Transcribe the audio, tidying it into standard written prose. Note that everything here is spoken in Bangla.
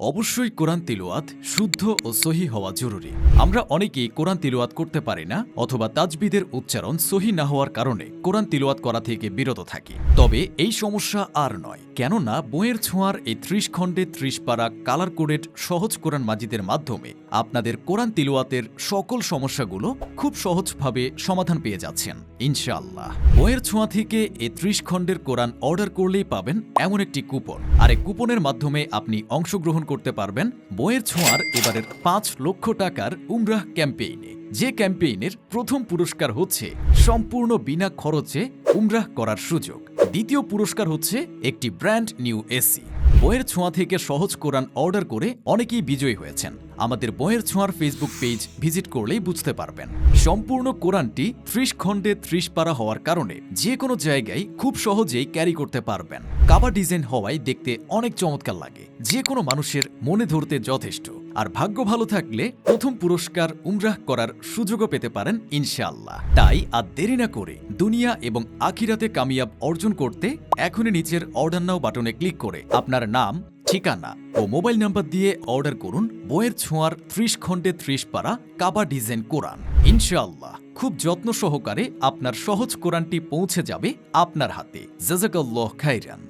অবশ্যই কোরআন তিলাওয়াত শুদ্ধ ও সহি হওয়া জরুরি। আমরা অনেকেই কোরআন তিলাওয়াত করতে পারি না অথবা তাজবিদের উচ্চারণ সহি না হওয়ার কারণে কোরআন তিলাওয়াত করা থেকে বিরত থাকি। তবে এই সমস্যা আর নয়, কেননা বইয়ের ছোঁয়ার এই ৩০ খণ্ডে ৩০ পারা কালার কোডেড সহজ কোরআন মাজিদের মাধ্যমে আপনাদের কোরআন তিলাওয়াতের সকল সমস্যাগুলো খুব সহজভাবে সমাধান পেয়ে যাচ্ছেন ইনশাআল্লাহ। বইয়ের ছোঁয়া থেকে এই ৩০ খণ্ডের কোরআন অর্ডার করলেই পাবেন এমন একটি কুপন, আর এই কুপনের মাধ্যমে আপনি অংশগ্রহণ করতে পারবেন বইয়ের ছোঁয়ার এবারের ৫ লক্ষ টাকার উমরাহ ক্যাম্পেইনে। যে ক্যাম্পেইনের প্রথম পুরস্কার হচ্ছে সম্পূর্ণ বিনা খরচে উমরাহ করার সুযোগ, দ্বিতীয় পুরস্কার হচ্ছে একটি ব্র্যান্ড নিউ এসি। বইয়ের ছোঁয়া থেকে সহজ কোরআন অর্ডার করে অনেকেই বিজয়ী হয়েছেন। আমাদের বইয়ের ছোঁয়ার ফেসবুক পেজ ভিজিট করলেই বুঝতে পারবেন। সম্পূর্ণ কোরআনটি ৩০ খণ্ডে ৩০ পারা হওয়ার কারণে যে কোনো জায়গায় খুব সহজেই ক্যারি করতে পারবেন। কাবা ডিজাইন হওয়ায় দেখতে অনেক চমৎকার লাগে, যে কোনো মানুষের মনে ধরতে যথেষ্ট। আর ভাগ্য ভালো থাকলে প্রথম পুরস্কার উমরাহ করার সুযোগও পেতে পারেন ইনশাআল্লাহ। তাই আর দেরি না করে দুনিয়া এবং আখিরাতে কামিয়াব অর্জন করতে এখনই নিচের অর্ডার নাও বাটনে ক্লিক করে আপনার নাম, ঠিকানা ও মোবাইল নাম্বার দিয়ে অর্ডার করুন বইয়ের ছোঁয়ার ৩০ খণ্ডে ৩০ পারা কাবা ডিজাইন কোরআন। ইনশাআল্লাহ খুব যত্ন সহকারে আপনার সহজ কোরআনটি পৌঁছে যাবে আপনার হাতে। জাযাকাল্লাহু খাইরান।